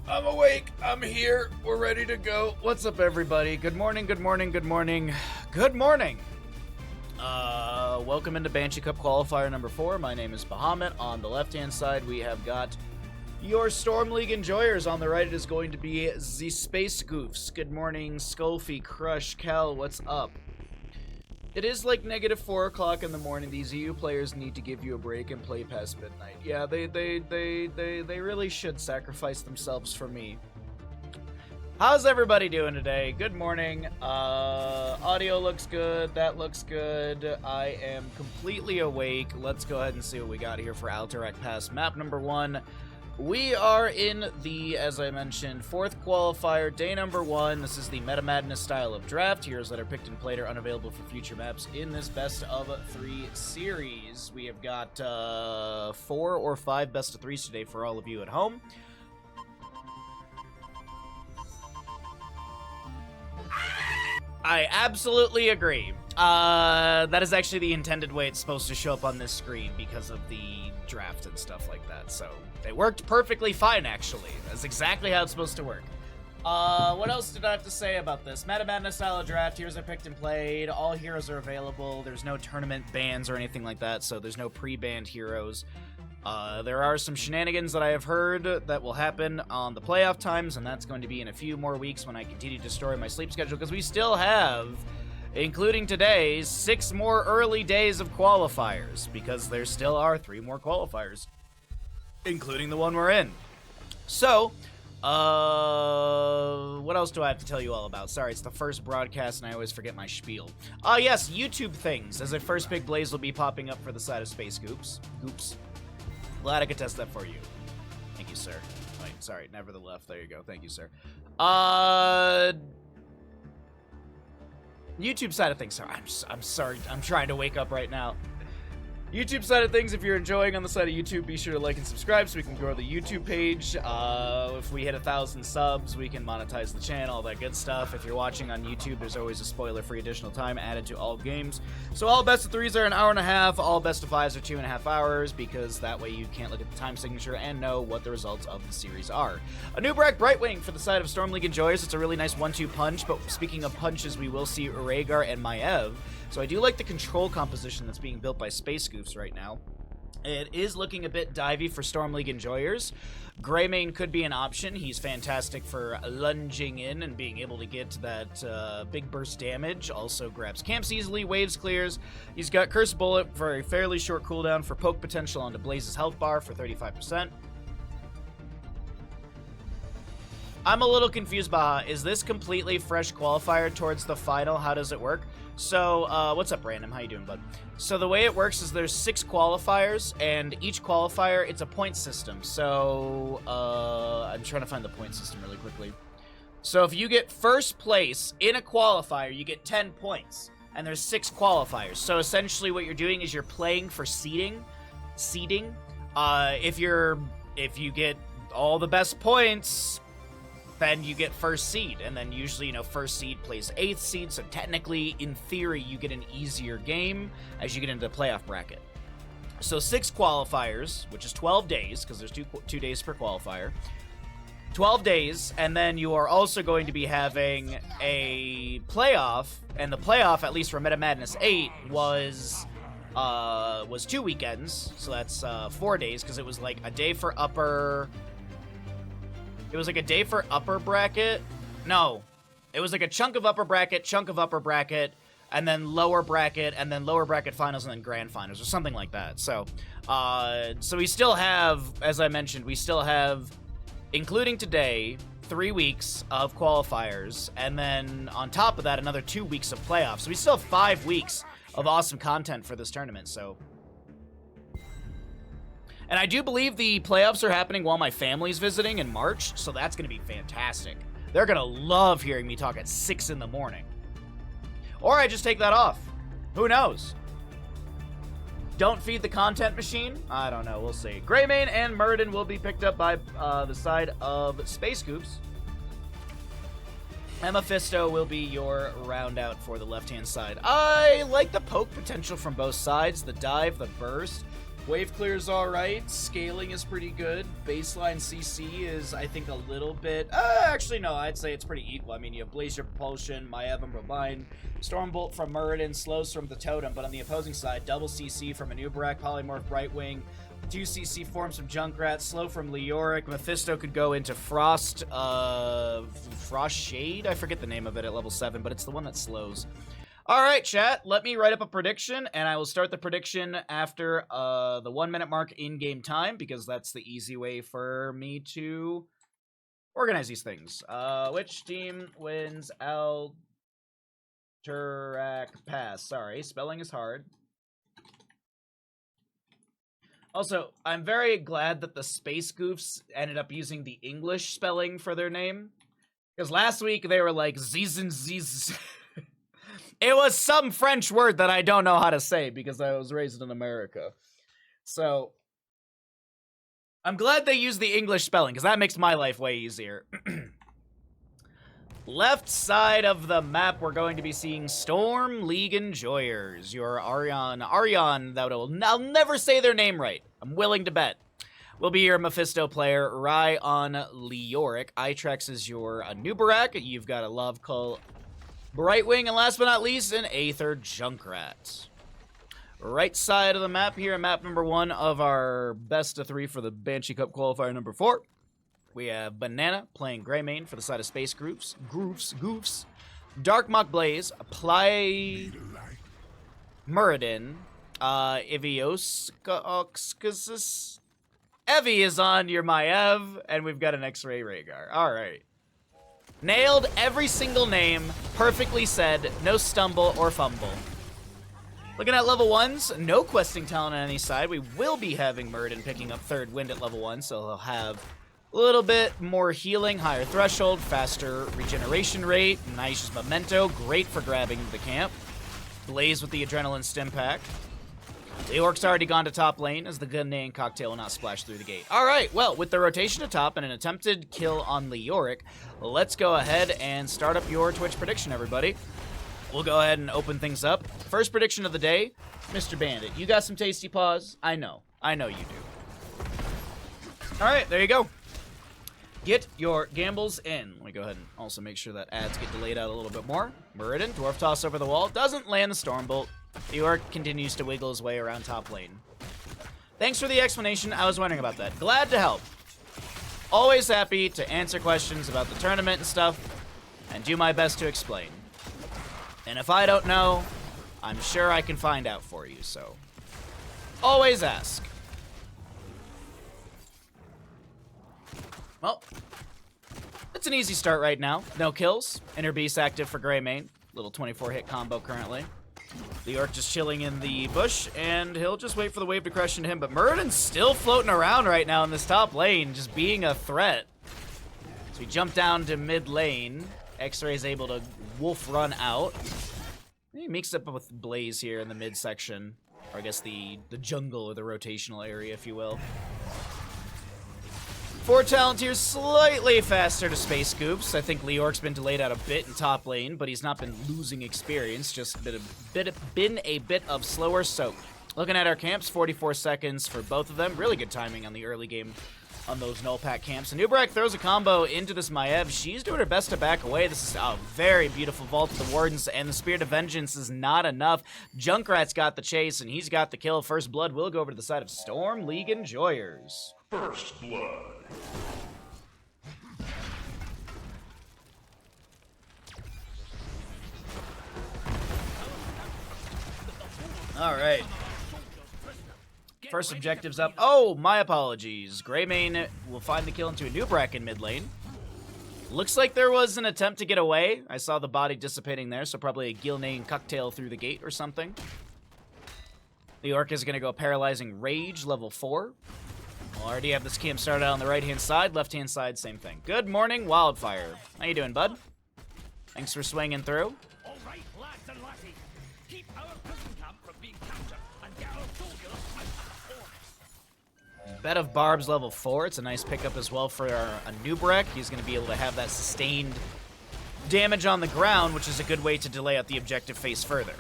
I'm awake. I'm here. We're ready to go. What's up, everybody? Good morning, good morning, good morning. Good morning. Welcome into Banshee Cup Qualifier number 4. My name is Bahamut. On the left-hand side, we have got your Storm League enjoyers. On the right, it is going to be the Space Goofs. Good morning, Skulfy, Crush, Cal, what's up? It is like negative 4 o'clock in the morning. These EU players need to give you a break and play past midnight. Yeah, they really should sacrifice themselves for me. How's everybody doing today? Good morning. Audio looks good. That looks good. I am completely awake. Let's go ahead and see what we got here for Alterac Pass map number 1. We are in the, as I mentioned, 4th qualifier, day number 1. This is the Meta Madness style of draft. Heroes that are picked and played are unavailable for future maps in this best of 3 series. We have got 4 or 5 best of 3s today for all of you at home. I absolutely agree. That is actually the intended way it's supposed to show up on this screen because of the draft and stuff like that. So it worked perfectly fine, actually. That's exactly how it's supposed to work. What else did I have to say about this? Meta Madness style of draft. Heroes are picked and played. All heroes are available. There's no tournament bans or anything like that, so there's no pre-banned heroes. There are some shenanigans that I have heard that will happen on the playoff times, and that's going to be in a few more weeks when I continue to destroy my sleep schedule, because we still have, including today, 6 more early days of qualifiers, because there still are 3 more qualifiers, including the one we're in. So, what else do I have to tell you all about? Sorry, it's the first broadcast and I always forget my spiel. Yes, YouTube things, as a first big blaze will be popping up for the side of Space Goops. Glad I could test that for you. Thank you, sir. Wait, sorry, never the left. There you go. Thank you, sir. YouTube side of things. Sorry, I'm sorry. I'm trying to wake up right now. YouTube side of things, if you're enjoying on the side of YouTube, be sure to like and subscribe so we can grow the YouTube page. If we hit 1,000 subs, we can monetize the channel, all that good stuff. If you're watching on YouTube, there's always a spoiler-free additional time added to all games. So all best of 3s are an hour and a half, all best of 5s are 2.5 hours, because that way you can't look at the time signature and know what the results of the series are. A new Brightwing for the side of Storm League enjoyers. It's a really nice 1-2 punch, but speaking of punches, we will see Rhaegar and Maev. So I do like the control composition that's being built by Space Goofs right now. It is looking a bit divey for Storm League enjoyers. Greymane could be an option. He's fantastic for lunging in and being able to get that big burst damage. Also grabs camps easily, waves clears. He's got Curse Bullet for a fairly short cooldown for poke potential onto Blaze's health bar for 35%. I'm a little confused, Baha. Is this completely fresh qualifier towards the final? How does it work? So, what's up, Random? How you doing, bud? So the way it works is there's 6 qualifiers, and each qualifier, it's a point system. So, I'm trying to find the point system really quickly. So if you get first place in a qualifier, you get 10 points. And there's 6 qualifiers. So essentially what you're doing is you're playing for seeding. If you get all the best points, then you get first seed, and then usually, first seed plays 8th seed, so technically, in theory, you get an easier game as you get into the playoff bracket. So 6 qualifiers, which is 12 days, because there's two days per qualifier. 12 days, and then you are also going to be having a playoff, and the playoff, at least for Meta Madness 8, was 2 weekends, so that's 4 days, because it was like a day for upper... It was like a day for upper bracket. No. It was like a chunk of upper bracket, and then lower bracket finals, and then grand finals, or something like that. So we still have, as I mentioned, including today, 3 weeks of qualifiers, and then on top of that, another 2 weeks of playoffs. So we still have 5 weeks of awesome content for this tournament, so... And I do believe the playoffs are happening while my family's visiting in March, so that's going to be fantastic. They're going to love hearing me talk at 6 in the morning. Or I just take that off. Who knows? Don't feed the content machine? I don't know. We'll see. Greymane and Murden will be picked up by the side of Space Goops. And Mephisto will be your round out for the left-hand side. I like the poke potential from both sides. The dive, the burst. Wave clear's alright. Scaling is pretty good. Baseline CC is, I think, a little bit... actually, no. I'd say it's pretty equal. I mean, you have Blaze Your Propulsion, Maiev and Robine, Stormbolt from Muradin, slows from the Totem, but on the opposing side, double CC from Anubarak, Polymorph Brightwing, 2 CC forms from Junkrat, slow from Leoric. Mephisto could go into Frost Shade? I forget the name of it at level 7, but it's the one that slows. Alright, chat, let me write up a prediction, and I will start the prediction after the 1 minute mark in-game time, because that's the easy way for me to organize these things. Which team wins Alterac Pass? Sorry, spelling is hard. Also, I'm very glad that the Space Goofs ended up using the English spelling for their name, because last week they were like Ziz. It was some French word that I don't know how to say because I was raised in America. So, I'm glad they used the English spelling because that makes my life way easier. Left side of the map, we're going to be seeing Storm League Enjoyers. Your Arion, I'll never say their name right. I'm willing to bet. Will be your Mephisto player, Rai on Leoric. Itrex is your Anubarak. You've got a Love Call Brightwing, and last but not least, an Aether Junkrat. Right side of the map here, map number 1 of our best of 3 for the Banshee Cup qualifier number 4. We have Banana playing Greymane for the side of Space Goofs. Dark Mock Blaze, Apply Muradin, Evioscaoxcasis. Evie is on your Maiev, and we've got an X-Ray Rhaegar. Alright. Nailed every single name, perfectly said, no stumble or fumble. Looking at level 1s, no questing talent on any side. We will be having Muradin picking up 3rd Wind at level 1, so he'll have a little bit more healing, higher threshold, faster regeneration rate, nice memento, great for grabbing the camp. Blaze with the Adrenaline Stim Pack. The Orc's already gone to top lane, as the Ghanaian Cocktail will not splash through the gate. Alright, well, with the rotation to top and an attempted kill on Leoric, let's go ahead and start up your Twitch prediction, everybody. We'll go ahead and open things up. First prediction of the day, Mr. Bandit. You got some tasty paws? I know you do. Alright, there you go. Get your gambles in. Let me go ahead and also make sure that ads get delayed out a little bit more. Muradin, Dwarf Toss over the wall. Doesn't land the Stormbolt. The Orc continues to wiggle his way around top lane. Thanks for the explanation. I was wondering about that. Glad to help. Always happy to answer questions about the tournament and stuff, and do my best to explain. And if I don't know, I'm sure I can find out for you, so always ask. Well, it's an easy start right now. No kills. Inner Beast active for Greymane. Little 24-hit combo currently. The Orc just chilling in the bush, and he'll just wait for the wave to crush into him. But Muradin's still floating around right now in this top lane, just being a threat. So we jump down to mid lane. X-Ray's able to wolf run out. He mixed up with Blaze here in the mid section. Or I guess the jungle or the rotational area, if you will. 4 talent tiers slightly faster to Space Scoops. I think Leoric's been delayed out a bit in top lane, but he's not been losing experience, just been a bit of slower soak. Looking at our camps, 44 seconds for both of them. Really good timing on the early game on those null pack camps. Anubarak throws a combo into this Maiev. She's doing her best to back away. This is a very beautiful vault of the Wardens, and the Spirit of Vengeance is not enough. Junkrat's got the chase, and he's got the kill. First Blood will go over to the side of Storm League Enjoyers. First Blood. Alright. First objective's up. Oh, my apologies. Greymane will find the kill into Anubarak in mid lane. Looks like there was an attempt to get away. I saw the body dissipating there, so probably a Ghanaian Cocktail through the gate or something. The Orc is going to go Paralyzing Rage, level 4. We'll already have this camp started out on the right-hand side. Left-hand side, same thing. Good morning, Wildfire. How you doing, bud? Thanks for swinging through. All right, lads and lasses. Keep our prison camp from being captured and get our soldiers out of the forest. Bed of Barbs, level 4. It's a nice pickup as well for our Anubarak. He's going to be able to have that sustained damage on the ground, which is a good way to delay out the objective phase further.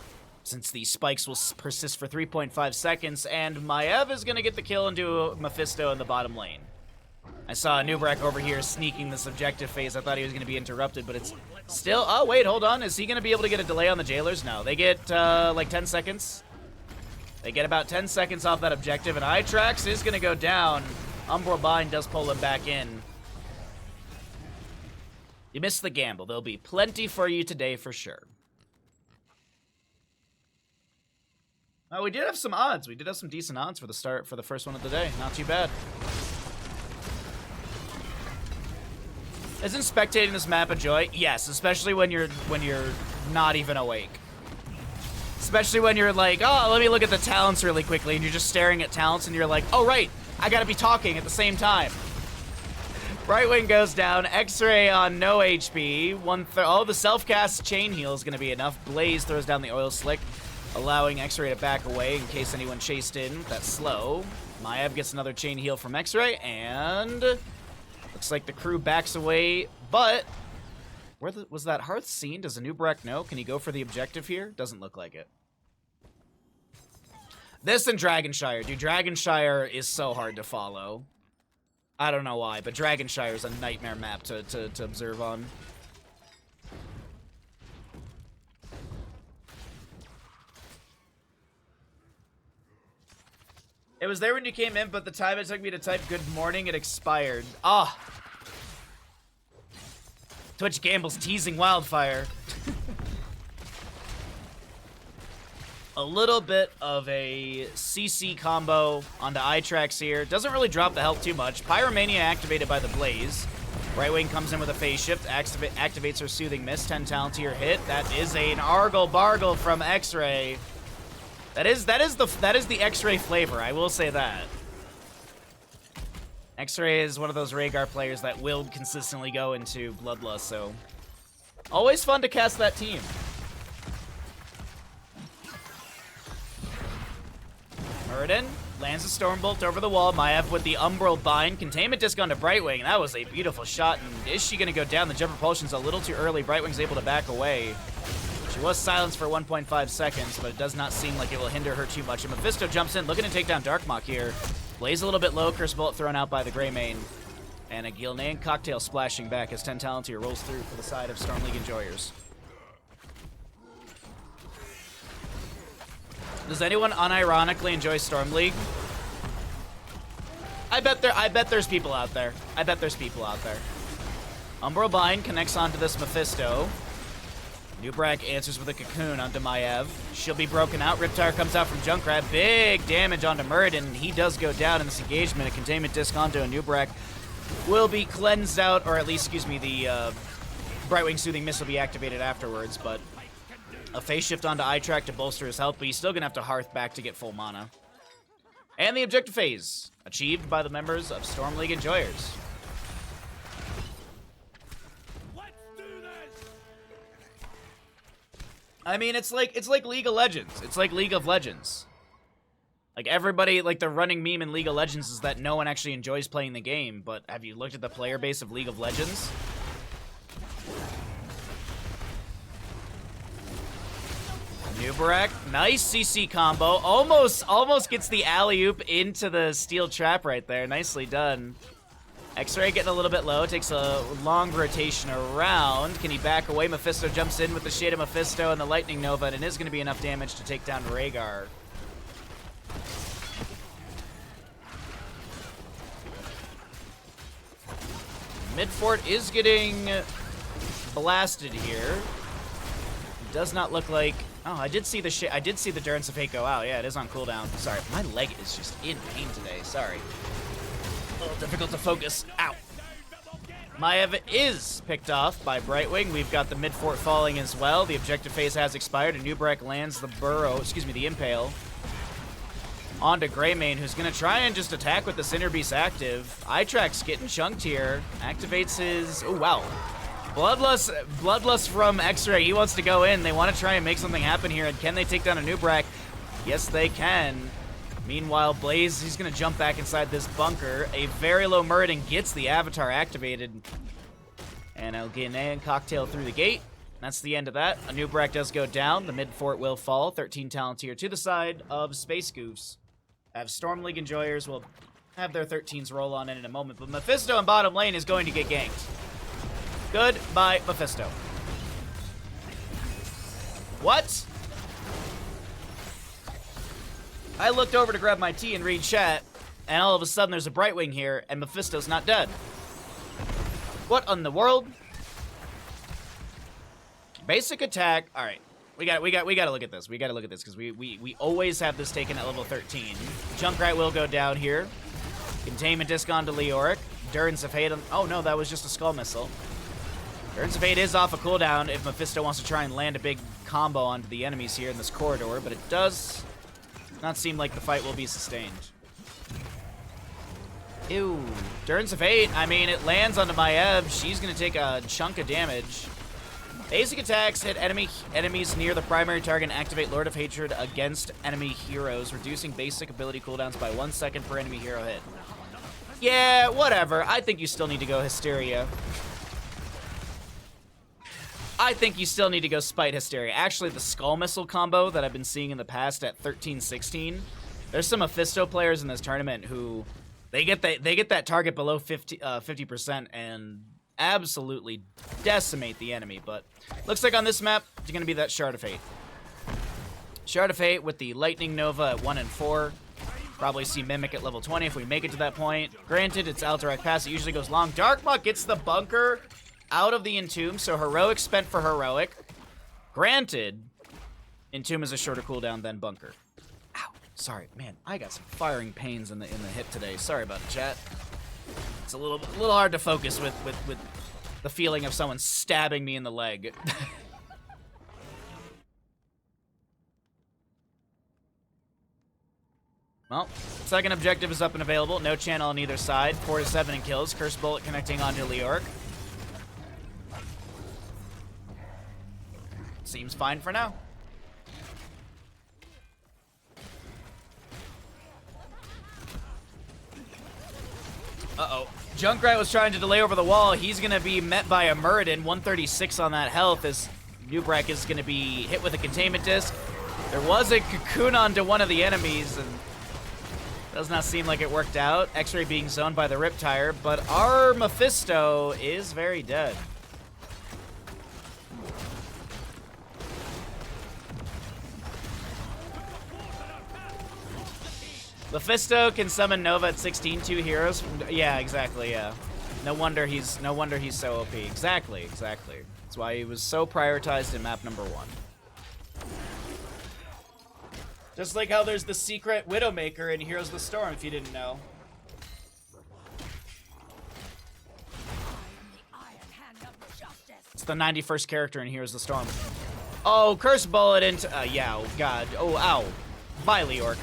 since the spikes will persist for 3.5 seconds, and Maev is going to get the kill into Mephisto in the bottom lane. I saw Nubrak over here sneaking this objective phase. I thought he was going to be interrupted, but it's still... Oh, wait, hold on. Is he going to be able to get a delay on the Jailers? No, they get, like, 10 seconds. They get about 10 seconds off that objective, and Itrax is going to go down. Umbral Bind does pull him back in. You missed the gamble. There'll be plenty for you today for sure. We did have some odds. We did have some decent odds for the first one of the day. Not too bad. Isn't spectating this map a joy? Yes, especially when you're not even awake. Especially when you're like, oh, let me look at the talents really quickly, and you're just staring at talents, and you're like, oh right, I gotta be talking at the same time. Brightwing goes down. X-Ray on no HP. Oh, the self-cast chain heal is gonna be enough. Blaze throws down the oil slick, allowing X-Ray to back away in case anyone chased in with that slow. Maev gets another chain heal from X-Ray, and looks like the crew backs away, but was that Hearth seen? Does Anubrak know? Can he go for the objective here? Doesn't look like it. This and Dragonshire. Dude, Dragonshire is so hard to follow. I don't know why, but Dragonshire is a nightmare map to observe on. It was there when you came in, but the time it took me to type good morning, it expired. Ah! Twitch gambles teasing Wildfire. A little bit of a CC combo onto Itrax here. Doesn't really drop the health too much. Pyromania activated by the Blaze. Brightwing comes in with a phase shift, activates her Soothing Mist, 10 talent to your hit. That is an Argle Bargle from X-Ray. That is the X-Ray flavor, I will say that. X-Ray is one of those Rhaegar players that will consistently go into Bloodlust, so always fun to cast that team. Muradin lands a Stormbolt over the wall. Maev with the Umbral Bind. Containment disc onto Brightwing. That was a beautiful shot. And is she going to go down? The jump propulsion's a little too early. Brightwing's able to back away. She was silenced for 1.5 seconds, but it does not seem like it will hinder her too much. And Mephisto jumps in, looking to take down Darkmok here. Blaze a little bit low. Curse Bolt thrown out by the Greymane. And a Gilnean Cocktail splashing back as 10 Talontier rolls through for the side of Storm League Enjoyers. Does anyone unironically enjoy Storm League? I bet there's people out there. I bet there's people out there. Umbral Bind connects onto this Mephisto. Nubrak answers with a Cocoon onto Maev. She'll be broken out. Riptire comes out from Junkrat. Big damage onto Muradin. He does go down in this engagement. A Containment Disc onto a Nubrak will be cleansed out, or at least, excuse me, the Brightwing Soothing Mist will be activated afterwards, but a phase shift onto Itrax to bolster his health, but he's still going to have to Hearth back to get full mana. And the objective phase, achieved by the members of Storm League Enjoyers. Let's do this! I mean, it's like League of Legends. It's like League of Legends. Like, everybody, like, the running meme in League of Legends is that no one actually enjoys playing the game, but have you looked at the player base of League of Legends? Nubrak, nice CC combo. Almost gets the alley-oop into the steel trap right there. Nicely done. X-Ray getting a little bit low. Takes a long rotation around. Can he back away? Mephisto jumps in with the Shade of Mephisto and the Lightning Nova, and it is going to be enough damage to take down Rhaegar. Midfort is getting blasted here. Does not look like... Oh, I did see the Durance of Fate go out. Yeah, it is on cooldown. Sorry, my leg is just in pain today. Sorry. A little difficult to focus. Ow. Maev is picked off by Brightwing. We've got the Midfort falling as well. The objective phase has expired, and Nubrak lands the Impale onto Greymane, who's going to try and just attack with the Cinder Beast active. Itrax getting chunked here. Activates his... Oh, wow. Bloodlust from X-Ray. He wants to go in. They want to try and make something happen here. And can they take down a Nubrak? Yes, they can. Meanwhile, Blaze, he's going to jump back inside this bunker. A very low Muradin gets the Avatar activated. And a Ghanaian Cocktail through the gate. That's the end of that. Anub'arak does go down. The mid fort will fall. 13 talents here to the side of Space Goofs. Have Storm League Enjoyers will have their 13s roll on in a moment, but Mephisto in bottom lane is going to get ganked. Goodbye, Mephisto. What? I looked over to grab my tea and read chat, and all of a sudden there's a Brightwing here, and Mephisto's not dead. What in the world? Basic attack. All right, we got to look at this. We got to look at this because we always have this taken at level 13. Junkrat will go down here. Containment disc onto Leoric. Durance of Fate. Oh no, that was just a skull missile. Durance of Fate is off a cooldown if Mephisto wants to try and land a big combo onto the enemies here in this corridor, but it does not seem like the fight will be sustained. Ew. Durance of Fate. I mean, it lands onto Maiev. She's gonna take a chunk of damage. Basic attacks hit enemies near the primary target and activate Lord of Hatred against enemy heroes, reducing basic ability cooldowns by 1 second per enemy hero hit. Yeah, whatever. I think you still need to go Hysteria. I think you still need to go Spite Hysteria. Actually, the Skull Missile combo that I've been seeing in the past at 13-16, there's some Mephisto players in this tournament who they get that target below 50% and absolutely decimate the enemy, but looks like on this map, it's going to be that Shard of Fate. Shard of Fate with the Lightning Nova at 1 and 4. Probably see Mimic at level 20 if we make it to that point. Granted, it's Alterac Pass. It usually goes long. Darkmok gets the bunker out of the Entomb, so Heroic spent for Heroic. Granted, Entomb is a shorter cooldown than Bunker. Ow. Sorry, man, I got some firing pains in the hip today. Sorry about it, chat. It's a little hard to focus with the feeling of someone stabbing me in the leg. Well, second objective is up and available. No channel on either side. 4 to 7 in kills. Curse Bullet connecting onto Leoric. Seems fine for now. Uh-oh. Junkrat was trying to delay over the wall. He's going to be met by a Muradin. 136 on that health as Anub'arak is going to be hit with a containment disc. There was a cocoon onto one of the enemies, and does not seem like it worked out. X-Ray being zoned by the Riptire, but our Mephisto is very dead. Mephisto can summon Nova at 16, 2 heroes. Yeah, exactly, yeah. No wonder he's so OP. Exactly. That's why he was so prioritized in map number 1. Just like how there's the secret Widowmaker in Heroes of the Storm, if you didn't know. It's the 91st character in Heroes of the Storm. Oh, Curse Bullet into... yeah, oh god. Oh, ow. Bye, Leoric.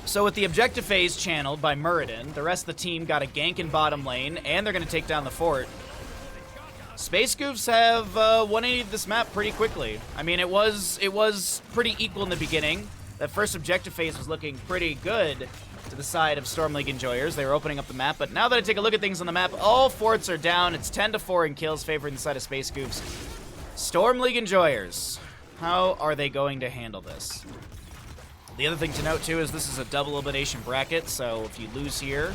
So with the objective phase channeled by Muradin, the rest of the team got a gank in bottom lane, and they're going to take down the fort. Space Goofs have 180'd this map pretty quickly. I mean, it was pretty equal in the beginning. That first objective phase was looking pretty good to the side of Storm League Enjoyers. They were opening up the map, but now that I take a look at things on the map, all forts are down. It's 10 to 4 in kills favoring the side of Space Goofs. Storm League Enjoyers, how are they going to handle this? The other thing to note, too, is this is a double elimination bracket, so if you lose here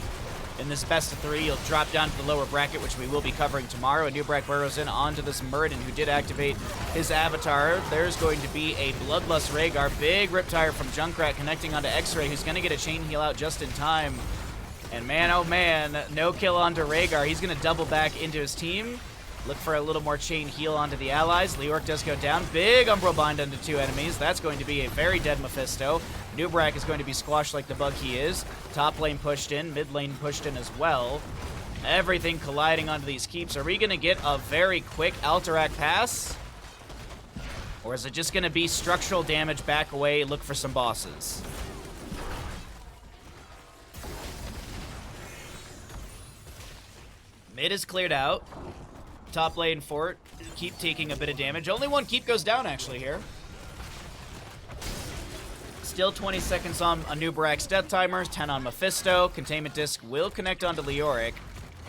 in this best of 3, you'll drop down to the lower bracket, which we will be covering tomorrow. Anub'arak burrows in onto this Muradin, who did activate his avatar. There's going to be a Bloodlust Rhaegar. Big Riptire from Junkrat connecting onto X-Ray, who's going to get a chain heal out just in time. And man, oh man, no kill onto Rhaegar. He's going to double back into his team. Look for a little more chain heal onto the allies. Leoric does go down. Big Umbral Bind onto 2 enemies. That's going to be a very dead Mephisto. Anub'arak is going to be squashed like the bug he is. Top lane pushed in. Mid lane pushed in as well. Everything colliding onto these keeps. Are we going to get a very quick Alterac pass? Or is it just going to be structural damage, back away, look for some bosses? Mid is cleared out. Top lane fort, keep taking a bit of damage. Only one keep goes down, actually, here. Still 20 seconds on Anub'arak's death timer, 10 on Mephisto. Containment disc will connect onto Leoric.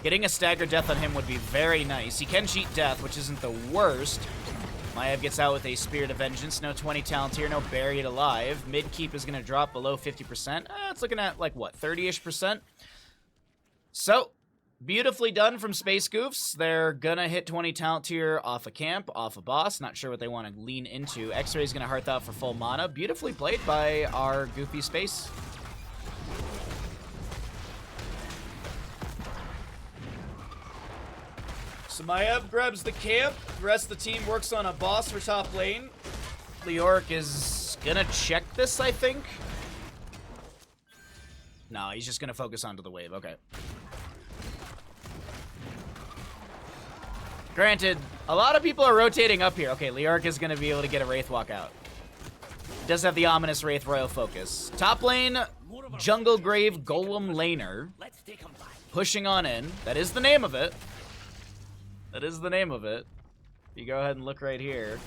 Getting a stagger death on him would be very nice. He can cheat death, which isn't the worst. Maev gets out with a Spirit of Vengeance. No 20 talent here, no Buried Alive. Mid keep is going to drop below 50%. It's looking at, like, what, 30-ish%? So, beautifully done from Space Goofs. They're going to hit 20 talent tier off a camp, off a boss. Not sure what they want to lean into. X-Ray's going to Hearth out for full mana. Beautifully played by our Goofy Space. So Maev grabs the camp. The rest of the team works on a boss for top lane. Leoric is gonna check this, I think. No, he's just gonna focus onto the wave. Okay. Granted, a lot of people are rotating up here. Okay, Leoric is gonna be able to get a Wraith Walk out. Does have the ominous Wraith Royal focus. Top lane, Jungle Grave Golem Laner. Pushing on in. That is the name of it. That is the name of it. You go ahead and look right here.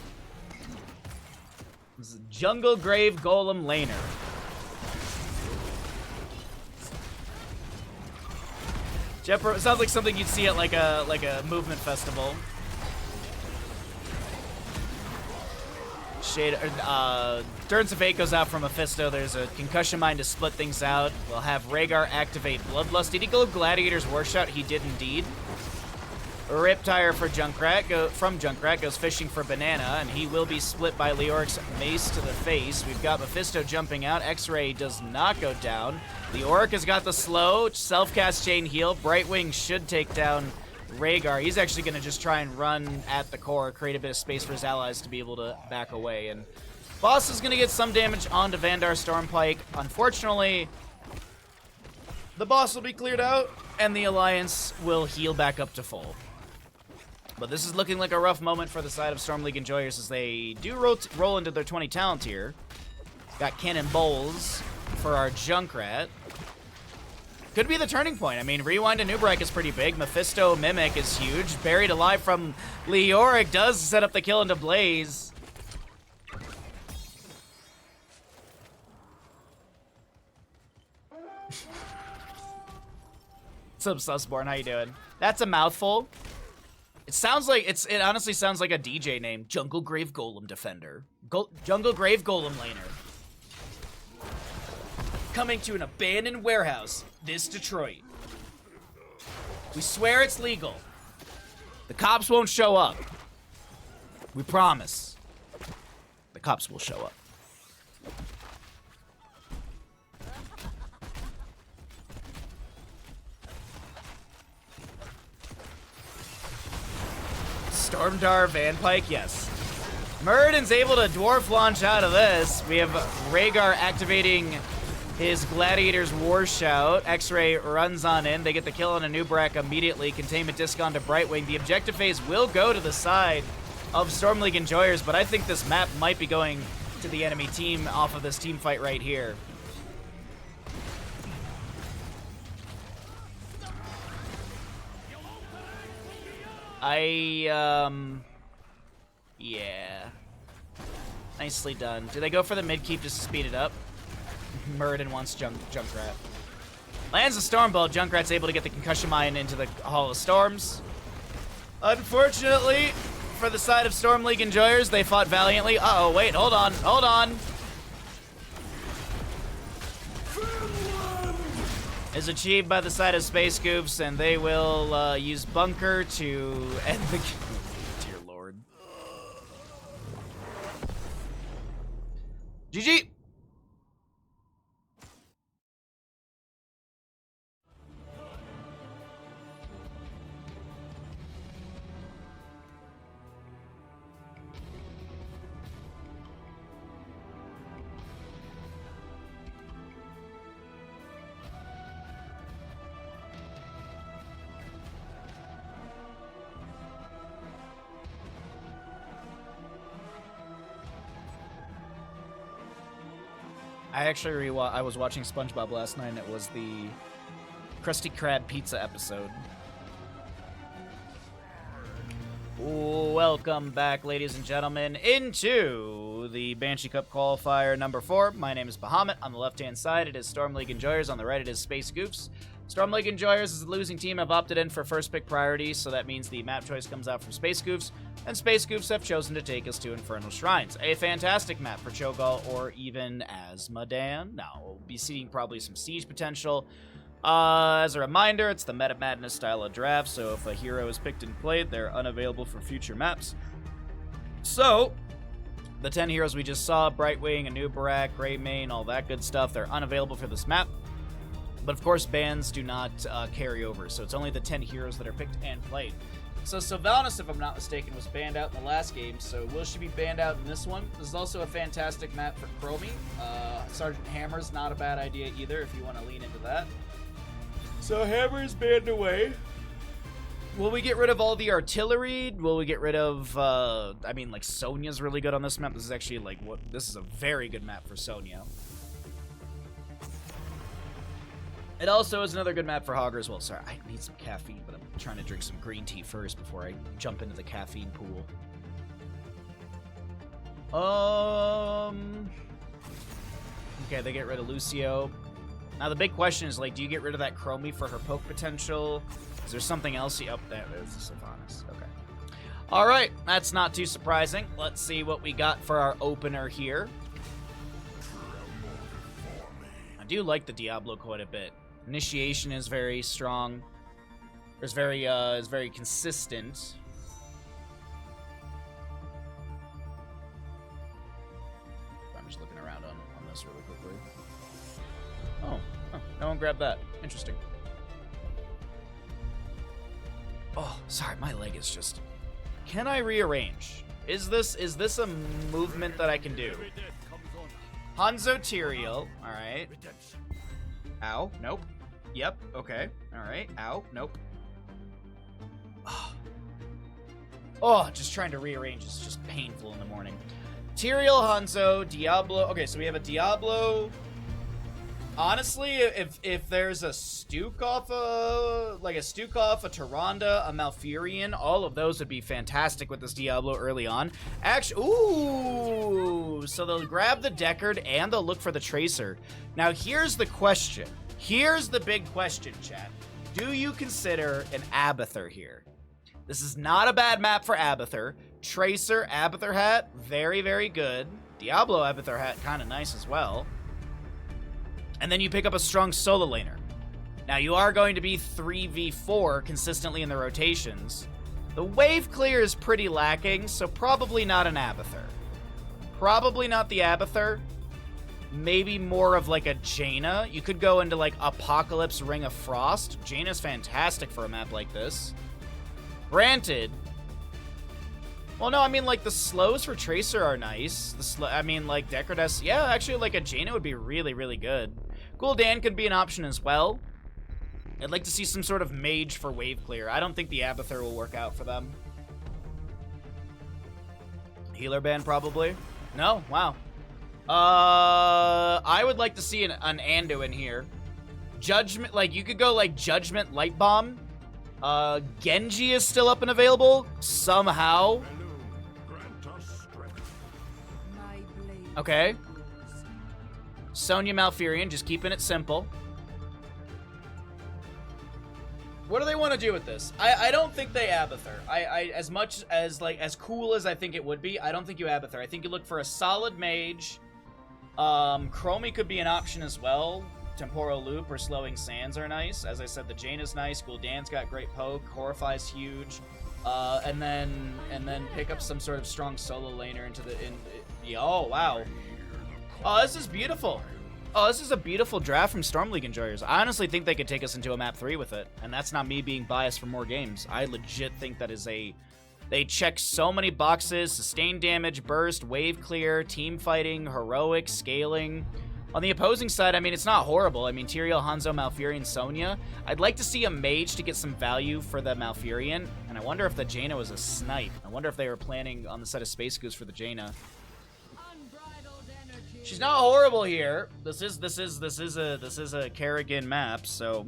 This is Jungle Grave Golem Laner. It sounds like something you'd see at like a movement festival. Durance of Fate goes out from Mephisto. There's a Concussion Mine to split things out. We'll have Rhaegar activate Bloodlust. Did he go Gladiator's Warshout? He did indeed. Riptire for Junkrat goes fishing for Banana, and he will be split by Leoric's Mace to the face. We've got Mephisto jumping out. X-Ray does not go down. Leoric has got the slow, self-cast Chain Heal. Brightwing should take down Rhaegar. He's actually going to just try and run at the core, create a bit of space for his allies to be able to back away. And boss is going to get some damage onto Vandar Stormpike. Unfortunately, the boss will be cleared out, and the Alliance will heal back up to full. But this is looking like a rough moment for the side of Storm League Enjoyers as they do roll into their 20 talent here. Got Cannon Bowls for our Junkrat. Could be the turning point. I mean, Rewind to Nubrek is pretty big. Mephisto Mimic is huge. Buried Alive from Leoric does set up the kill into Blaze. What's up, Susborn? How you doing? That's a mouthful. It sounds like it honestly sounds like a DJ name. Jungle Grave Golem Defender. Jungle Grave Golem Laner. Coming to an abandoned warehouse this Detroit. We swear it's legal. The cops won't show up. We promise. The cops will show up. Stormdar Vanpike, yes. Muradin's able to dwarf launch out of this. We have Rhaegar activating his Gladiator's War Shout. X-Ray runs on in. They get the kill on a Nubrak immediately. Containment disc onto Brightwing. The objective phase will go to the side of Storm League Enjoyers, but I think this map might be going to the enemy team off of this team fight right here. Yeah. Nicely done. Do they go for the mid keep just to speed it up? Muradin wants Junkrat. Lands a Stormbolt. Junkrat's able to get the Concussion Mine into the Hall of Storms. Unfortunately, for the side of Storm League Enjoyers, they fought valiantly. Uh-oh, wait, hold on, hold on. Is achieved by the side of Space Goofs, and they will use Bunker to end the... Dear Lord. GG! I was watching SpongeBob last night, and it was the Krusty Krab pizza episode. Welcome back, ladies and gentlemen, into the Banshee Cup Qualifier number 4. My name is Bahamut. On the left-hand side, it is Storm League Enjoyers. On the right, it is Space Goofs. Storm League enjoyers as the losing team have opted in for first pick priority, so that means the map choice comes out from Space Goofs, and Space Goofs have chosen to take us to Infernal Shrines. A fantastic map for Cho'Gall or even Azmodan. Now, we'll be seeing probably some siege potential. As a reminder, it's the Meta Madness style of draft, so if a hero is picked and played, they're unavailable for future maps. So, the 10 heroes we just saw, Brightwing, Anubarak, Greymane, all that good stuff, they're unavailable for this map. But of course, bans do not carry over, so it's only the 10 heroes that are picked and played. So Sylvanas, if I'm not mistaken, was banned out in the last game, so will she be banned out in this one? This is also a fantastic map for Chromie. Sergeant Hammer's not a bad idea either if you want to lean into that. So Hammer's banned away. Will we get rid of all the artillery? Will we get rid of, I mean, like, Sonya's really good on this map. This is actually, like, this is a very good map for Sonya. It also is another good map for Hogger as well. Sorry, I need some caffeine, but I'm trying to drink some green tea first before I jump into the caffeine pool. Okay, they get rid of Lucio. Now, the big question is, like, do you get rid of that Chromie for her poke potential? Is there something else? Oh, there's the Sylvanas. Okay. All right, that's not too surprising. Let's see what we got for our opener here. I do like the Diablo quite a bit. Initiation is very strong. Is very consistent. I'm just looking around on this really quickly. Oh, no one grabbed that. Interesting. Oh, sorry, my leg is just... Can I rearrange? Is this a movement that I can do? Hanzo Tyrael, alright. Ow, nope. Yep, okay. Alright, ow, nope. Oh, just trying to rearrange is just painful in the morning. Tyrael, Hanzo, Diablo. Okay, so we have a Diablo... Honestly, if there's a Stukov, a Tyrande, a Malfurion, all of those would be fantastic with this Diablo early on. Actually, ooh! So they'll grab the Deckard and they'll look for the Tracer. Now, here's the question. Here's the big question, chat. Do you consider an Abathur here? This is not a bad map for Abathur. Tracer, Abathur hat, very, very good. Diablo Abathur hat, kind of nice as well. And then you pick up a strong solo laner. Now, you are going to be 3v4 consistently in the rotations. The wave clear is pretty lacking, so probably not an Abathur. Probably not the Abathur. Maybe more of like a Jaina. You could go into like Apocalypse Ring of Frost. Jaina's fantastic for a map like this. Granted. Well, no, I mean, like, the slows for Tracer are nice. I mean, like, Deckard has... Yeah, actually, like, a Jaina would be really, really good. Gul'dan could be an option as well. I'd like to see some sort of mage for wave clear. I don't think the Abathur will work out for them. Healer ban, probably. No? Wow. I would like to see an Ando in here. Judgment, like, you could go, like, Judgment Light Bomb. Genji is still up and available. Somehow. Okay. Sonya Malfurion, just keeping it simple. What do they want to do with this? I don't think they Abathur. As much as, like, as cool as I think it would be, I don't think you Abathur. I think you look for a solid mage. Chromie could be an option as well. Temporal Loop or Slowing Sands are nice. As I said, the Jaina's nice. Gul'dan's got great poke. Horrify's huge. And then pick up some sort of strong solo laner into the... Oh, wow. Oh, this is beautiful. Oh, this is a beautiful draft from Storm League enjoyers. I honestly think they could take us into a map 3 with it. And that's not me being biased for more games. I legit think that is a... They check so many boxes. Sustained damage, burst, wave clear, team fighting, heroic, scaling. On the opposing side, I mean, it's not horrible. I mean, Tyrael, Hanzo, Malfurion, Sonya. I'd like to see a mage to get some value for the Malfurion. And I wonder if the Jaina was a snipe. I wonder if they were planning on the set of Space Goose for the Jaina. She's not horrible here. This is a Kerrigan map, so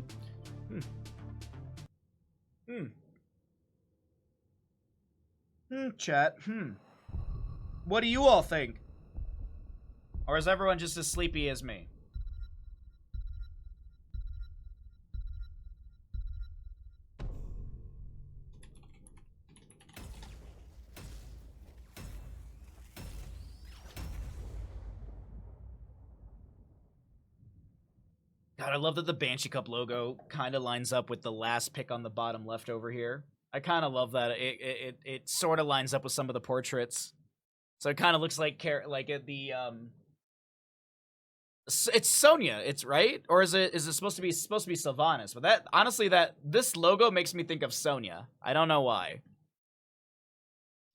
chat. What do you all think? Or is everyone just as sleepy as me? God, I love that the Banshee Cup logo kind of lines up with the last pick on the bottom left over here. I kind of love that. It sort of lines up with some of the portraits. So it kind of looks like it's Sonya, it's right? Or is it supposed to be Sylvanas? But that honestly this logo makes me think of Sonya. I don't know why.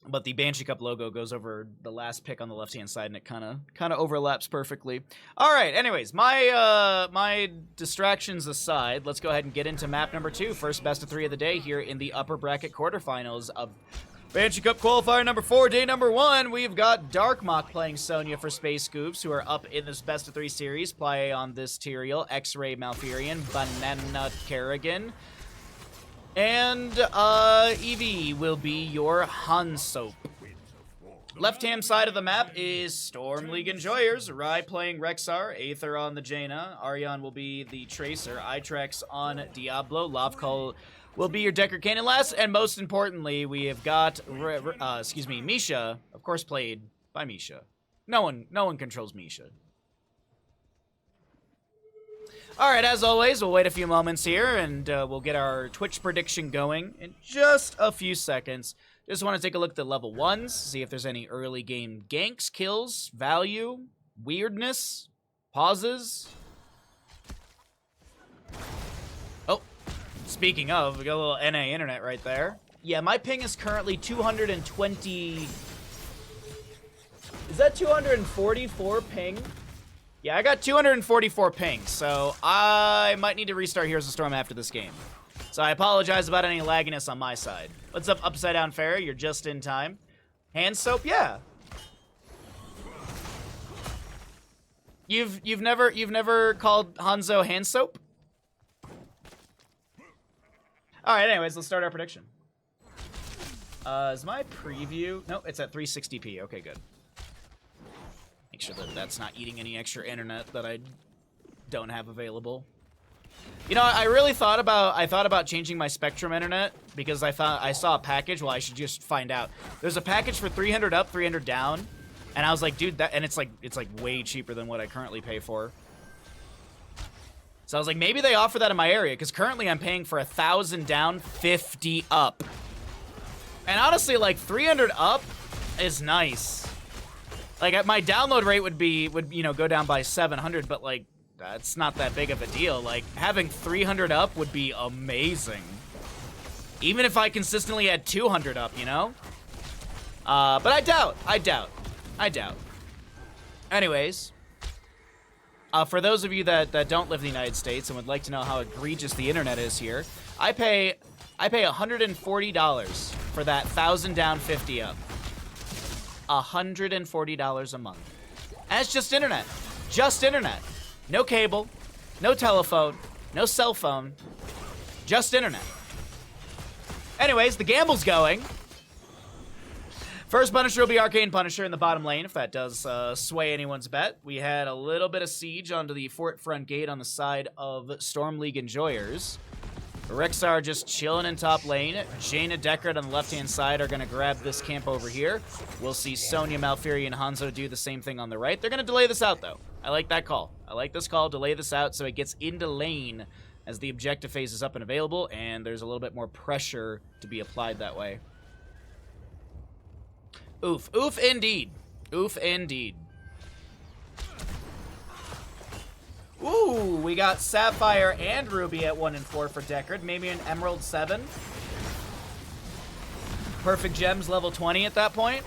But the Banshee Cup logo goes over the last pick on the left-hand side, and it kind of overlaps perfectly. All right, anyways, my distractions aside, let's go ahead and get into map number 2. First best of 3 of the day here in the upper bracket quarterfinals of Banshee Cup Qualifier number 4, day number 1. We've got Darkmock playing Sonya for Space Goofs, who are up in this best of 3 series. Play on this Tyrael, X-Ray Malfurion, Banana Kerrigan. And, Eevee will be your Hansoap. Left-hand side of the map is Storm League Enjoyers. Rai playing Rexar, Aether on the Jaina. Arion will be the Tracer. Itrex on Diablo. Lovecull will be your Decker Cannon last. And most importantly, we have got, Misha. Of course played by Misha. No one controls Misha. All right, as always, we'll wait a few moments here, and we'll get our Twitch prediction going in just a few seconds. Just want to take a look at the level 1s, see if there's any early game ganks, kills, value, weirdness, pauses. Oh, speaking of, we got a little NA internet right there. Yeah, my ping is currently 220... Is that 244 ping? Yeah, I got 244 ping, so I might need to restart Heroes of Storm after this game. So I apologize about any lagginess on my side. What's up, Upside Down Fairy? You're just in time. Hand soap? Yeah. You've never called Hanzo hand soap? Alright, anyways, let's start our prediction. Is my preview? No, it's at 360p. Okay, good. Make sure that that's not eating any extra internet that I don't have available. You know, I really thought about changing my Spectrum internet because I saw a package. Well, I should just find out. There's a package for 300 up, 300 down, and I was like, dude, it's like way cheaper than what I currently pay for. So I was like, maybe they offer that in my area because currently I'm paying for 1,000 down, 50 up, and honestly, like 300 up is nice. Like, my download rate would go down by 700, but, like, that's not that big of a deal. Like, having 300 up would be amazing. Even if I consistently had 200 up, you know? But I doubt. Anyways, for those of you that don't live in the United States and would like to know how egregious the internet is here, I pay $140 for that 1,000 down, 50 up. $140 a month. And it's just internet. Just internet. No cable, no telephone, no cell phone, just internet. Anyways, the gamble's going. First Punisher will be Arcane Punisher in the bottom lane, if that does sway anyone's bet. We had a little bit of siege onto the fort front gate on the side of Storm League Enjoyers. Rexar just chilling in top lane. Jaina Deckard on the left-hand side are going to grab this camp over here. We'll see Sonya, Malfuri, and Hanzo do the same thing on the right. They're going to delay this out, though. I like that call. I like this call. Delay this out so it gets into lane as the objective phase is up and available, and there's a little bit more pressure to be applied that way. Oof. Oof indeed. Oof indeed. Ooh, we got Sapphire and Ruby at 1 and 4 for Deckard. Maybe an Emerald 7. Perfect Gems level 20 at that point.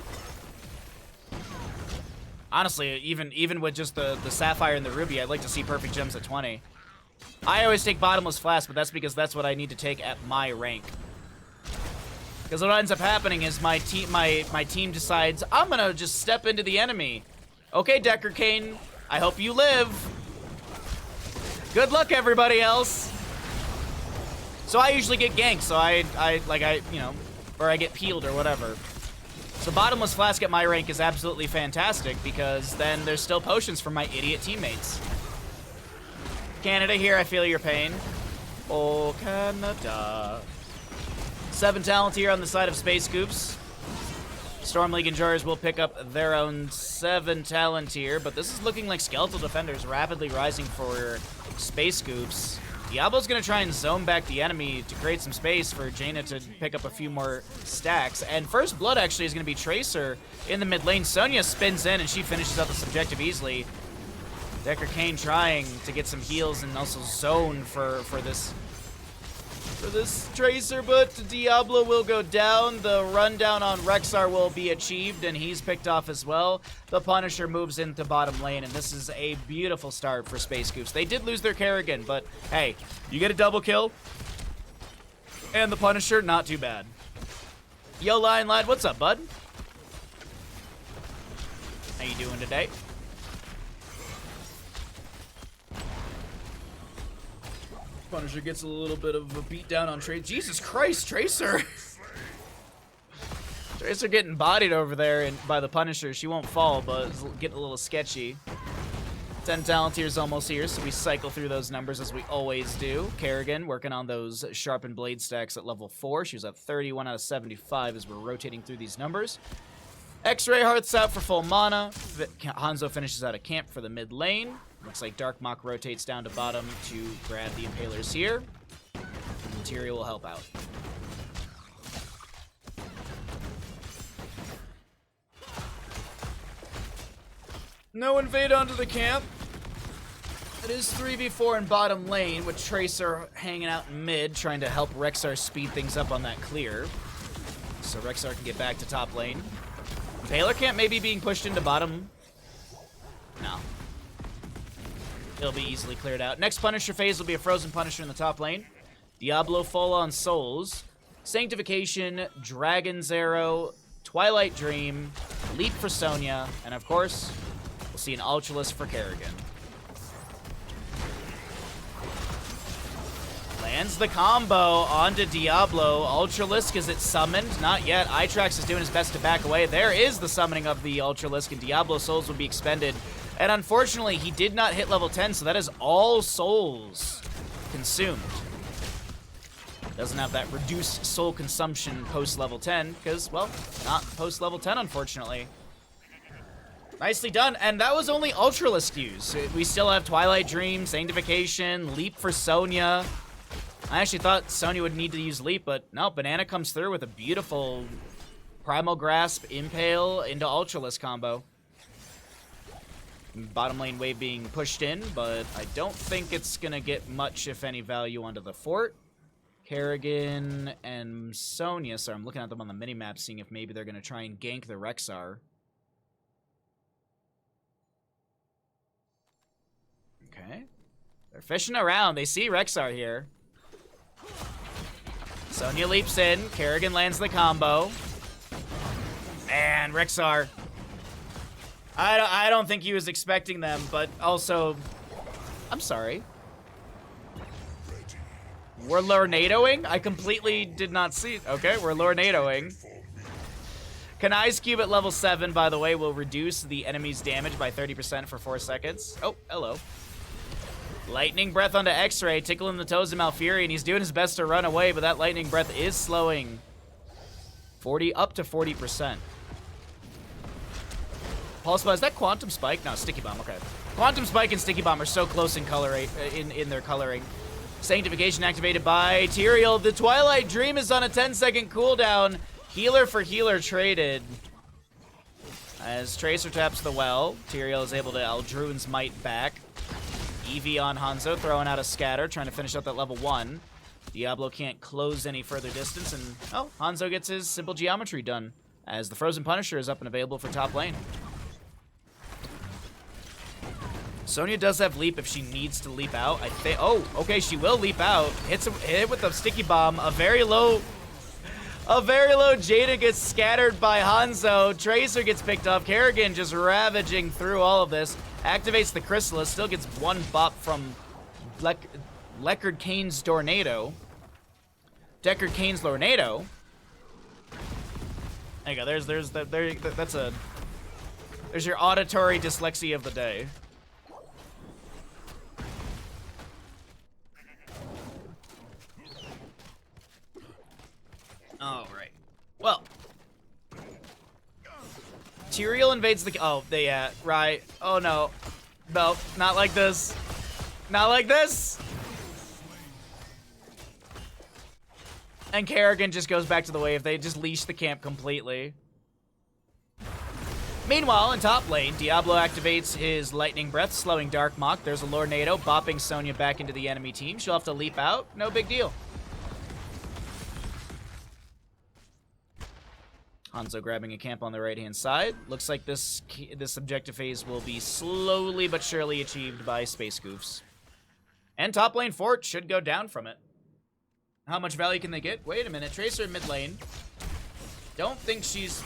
Honestly, even with just the Sapphire and the Ruby, I'd like to see Perfect Gems at 20. I always take Bottomless Flask, but that's because that's what I need to take at my rank. Because what ends up happening is my team decides, I'm gonna just step into the enemy. Okay, Decker Kane, I hope you live. Good luck, everybody else. So I usually get ganked, so or I get peeled or whatever. So Bottomless Flask at my rank is absolutely fantastic because then there's still potions for my idiot teammates. Canada here, I feel your pain. Oh, Canada. 7 talent here on the side of Space Goops. Storm League Enjoyers will pick up their own 7 talent here, but this is looking like Skeletal Defenders rapidly rising for Space Goofs. Diablo's gonna try and zone back the enemy to create some space for Jaina to pick up a few more stacks. And first blood actually is gonna be Tracer in the mid lane. Sonya spins in and she finishes out this objective easily. Decker Kane trying to get some heals and also zone for this Tracer, but Diablo will go down. The rundown on Rexxar will be achieved, and he's picked off as well. The Punisher moves into bottom lane, and this is a beautiful start for Space Goofs. They did lose their Kerrigan, but hey, you get a double kill, and the Punisher, not too bad. Yo, Lion Lad, what's up, bud? How you doing today? Punisher gets a little bit of a beatdown on Tracer. Jesus Christ, Tracer! Tracer getting bodied over there by the Punisher. She won't fall, but it's getting a little sketchy. 10 talent tier's almost here, so we cycle through those numbers as we always do. Kerrigan working on those sharpened blade stacks at level 4. She was at 31 out of 75 as we're rotating through these numbers. X-Ray Hearth's out for full mana. Hanzo finishes out of camp for the mid lane. Looks like Dark Mach rotates down to bottom to grab the Impalers here. Material will help out. No invade onto the camp. It is 3v4 in bottom lane with Tracer hanging out in mid, trying to help Rexxar speed things up on that clear. So Rexxar can get back to top lane. Impaler camp maybe being pushed into bottom. No. It'll be easily cleared out. Next Punisher phase will be a Frozen Punisher in the top lane. Diablo full on Souls. Sanctification, Dragon's Arrow, Twilight Dream, Leap for Sonya, and of course, we'll see an Ultralisk for Kerrigan. Lands the combo onto Diablo. Ultralisk, is it summoned? Not yet. Itrax is doing his best to back away. There is the summoning of the Ultralisk, and Diablo souls will be expended. And unfortunately, he did not hit level 10, so that is all souls consumed. Doesn't have that reduced soul consumption post-level 10, because, well, not post-level 10, unfortunately. Nicely done, and that was only Ultralisk use. We still have Twilight Dream, Sanctification, Leap for Sonya. I actually thought Sonya would need to use Leap, but no, Banana comes through with a beautiful Primal Grasp, Impale into Ultralisk combo. Bottom lane wave being pushed in, but I don't think it's going to get much, if any, value onto the fort. Kerrigan and Sonya, so I'm looking at them on the minimap, seeing if maybe they're going to try and gank the Rexxar. Okay. They're fishing around. They see Rexxar here. Sonya leaps in. Kerrigan lands the combo. And Rexxar. I don't think he was expecting them, but also, I'm sorry. We're Lornadoing? I completely did not see it. Okay, we're Lornadoing. Kanai's cube at level 7, by the way, will reduce the enemy's damage by 30% for 4 seconds. Oh, hello. Lightning Breath onto X-Ray, tickling the toes of Malfurion. He's doing his best to run away, but that Lightning Breath is slowing. Up to 40%. Pulse Bomb, is that Quantum Spike? No, Sticky Bomb, okay. Quantum Spike and Sticky Bomb are so close in their coloring. Sanctification activated by Tyrael. The Twilight Dream is on a 10-second cooldown. Healer for healer traded. As Tracer taps the well, Tyrael is able to Eldruin's Might back. Eevee on Hanzo, throwing out a scatter, trying to finish up that level 1. Diablo can't close any further distance, and, oh, Hanzo gets his simple geometry done, as the Frozen Punisher is up and available for top lane. Sonya does have leap if she needs to leap out. I think. Oh, okay, she will leap out. Hit with a sticky bomb. A very low Jaina gets scattered by Hanzo. Tracer gets picked up. Kerrigan just ravaging through all of this. Activates the Chrysalis. Still gets one bop from Deckard Cain's Tornado. Deckard Cain's Lornado. There you go. There's your auditory dyslexia of the day. All right. Well, Tyrael invades the. Oh, right. Oh no, not like this. Not like this. And Kerrigan just goes back to the wave. They just leash the camp completely. Meanwhile, in top lane, Diablo activates his Lightning Breath, slowing Dark Mach. There's a Lornado, bopping Sonya back into the enemy team. She'll have to leap out. No big deal. Hanzo grabbing a camp on the right-hand side. Looks like this objective phase will be slowly but surely achieved by Space Goofs. And top lane Fort should go down from it. How much value can they get? Wait a minute. Tracer in mid lane. Don't think she's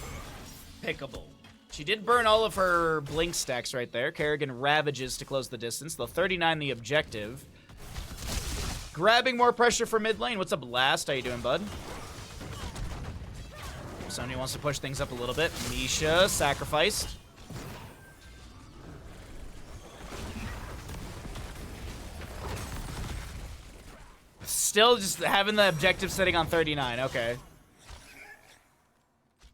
pickable. She did burn all of her blink stacks right there. Kerrigan ravages to close the distance. They'll 39 the objective. Grabbing more pressure for mid lane. What's up, Blast? How you doing, bud? Sonya wants to push things up a little bit. Misha sacrificed. Still just having the objective sitting on 39. Okay.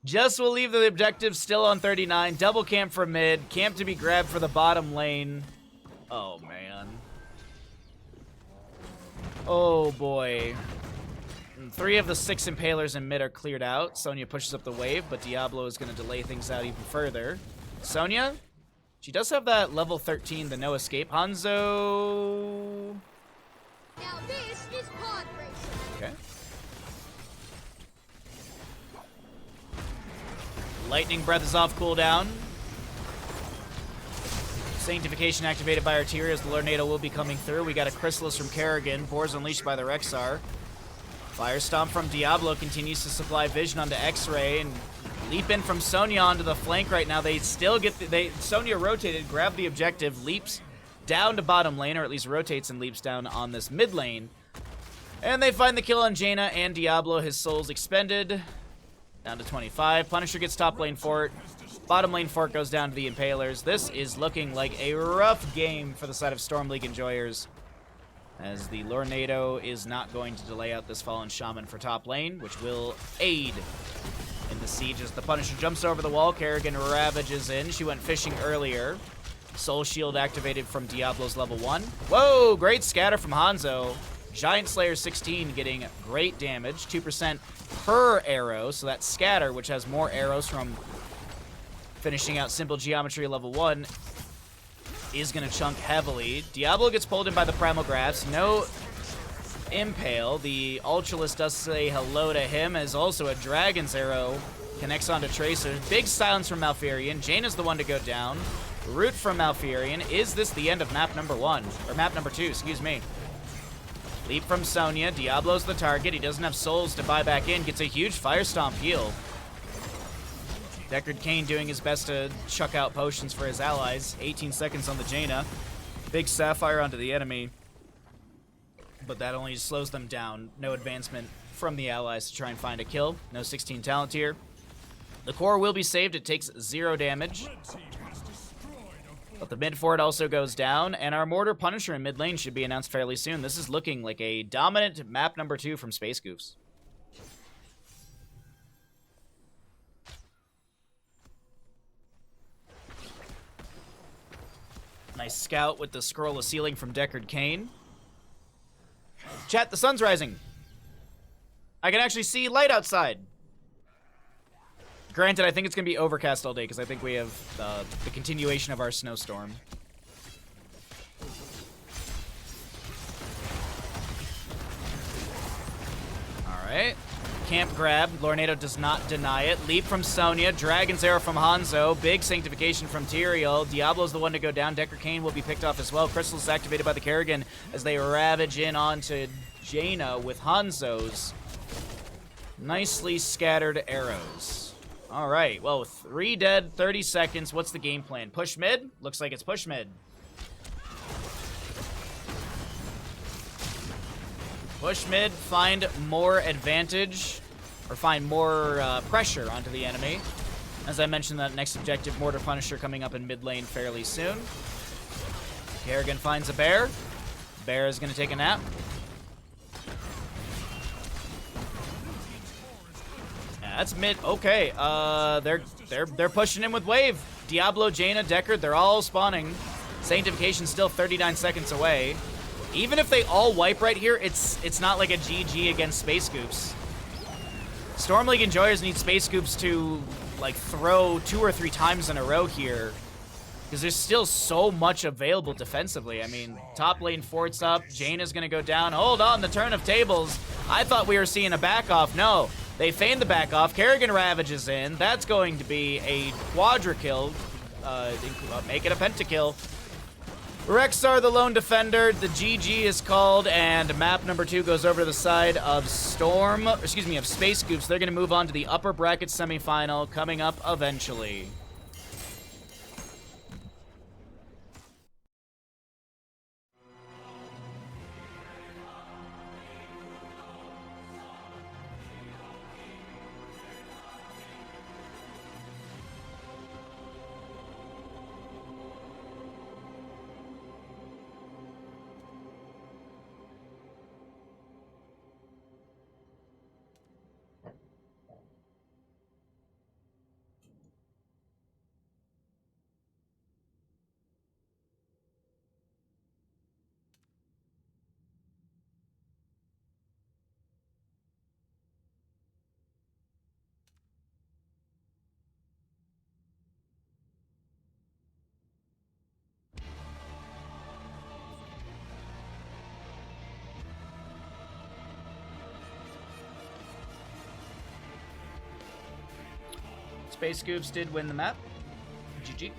Just will leave the objective still on 39. Double camp for mid. Camp to be grabbed for the bottom lane. Oh, man. Oh, boy. 3 of the 6 Impalers in mid are cleared out. Sonya pushes up the wave, but Diablo is going to delay things out even further. Sonya, she does have that level 13, the no escape. Hanzo... Now this is pod racing. Okay. Lightning Breath is off cooldown. Sanctification activated by Arteria as the Lornado will be coming through. We got a Chrysalis from Kerrigan. Boars unleashed by the Rexar. Fire Stomp from Diablo continues to supply vision onto X-Ray and leap in from Sonya onto the flank right now. They still get Sonya rotated, grabbed the objective, leaps down to bottom lane, or at least rotates and leaps down on this mid lane. And they find the kill on Jaina and Diablo. His soul's expended. Down to 25. Punisher gets top lane Fort. Bottom lane Fort goes down to the Impalers. This is looking like a rough game for the side of Storm League enjoyers, as the Lornado is not going to delay out this Fallen Shaman for top lane, which will aid in the siege as the Punisher jumps over the wall. Kerrigan ravages in. She went fishing earlier. Soul Shield activated from Diablo's level 1. Whoa, great scatter from Hanzo. Giant Slayer 16 getting great damage, 2% per arrow, so that scatter, which has more arrows from finishing out Simple Geometry level 1, is going to chunk heavily. Diablo gets pulled in by the Primal Grasp. No Impale. The Ultralist does say hello to him, as also a Dragon's Arrow connects onto Tracer. Big silence from Malfurion. Jaina's the one to go down. Root from Malfurion. Is this the end of map number 1? Or map number 2, excuse me. Leap from Sonya. Diablo's the target. He doesn't have souls to buy back in. Gets a huge Fire Stomp heal. Deckard Cain doing his best to chuck out potions for his allies. 18 seconds on the Jaina. Big Sapphire onto the enemy. But that only slows them down. No advancement from the allies to try and find a kill. No 16 talent here. The core will be saved. It takes 0 damage. But the mid fort also goes down, and our Mortar Punisher in mid lane should be announced fairly soon. This is looking like a dominant map number 2 from Space Goofs. Nice scout with the Scroll of Sealing from Deckard Cain. Chat, the sun's rising. I can actually see light outside. Granted, I think it's going to be overcast all day because I think we have the continuation of our snowstorm. Alright. Camp grab. Lornado does not deny it. Leap from Sonya. Dragon's Arrow from Hanzo. Big Sanctification from Tyrael. Diablo's the one to go down. Deckard Cain will be picked off as well. Crystal is activated by the Kerrigan as they ravage in onto Jaina with Hanzo's nicely scattered arrows. Alright, well, with 3 dead, 30 seconds, what's the game plan? Push mid? Looks like it's push mid. Push mid, find more advantage, or find more pressure onto the enemy. As I mentioned, that next objective, Mortar Punisher, coming up in mid lane fairly soon. Kerrigan finds a bear. Bear is going to take a nap. That's mid. Okay, they're pushing in with wave. Diablo, Jaina, Deckard, they're all spawning. Sanctification still 39 seconds away. Even if they all wipe right here, it's not like a GG against Space Goofs. Storm League Enjoyers need Space Goofs to like throw 2 or 3 times in a row here, because there's still so much available defensively. I mean, top lane fort's up. Jaina's gonna go down. Hold on, the turn of tables. I thought we were seeing a back off. No, they feigned the back off. Kerrigan Ravages in. That's going to be a quadra kill. Make it a pentakill. Rexar, the lone defender. The GG is called, and map number 2 goes over to the side of of Space Goofs. They're gonna move on to the upper bracket semifinal coming up eventually. Space Goofs did win the map. GG.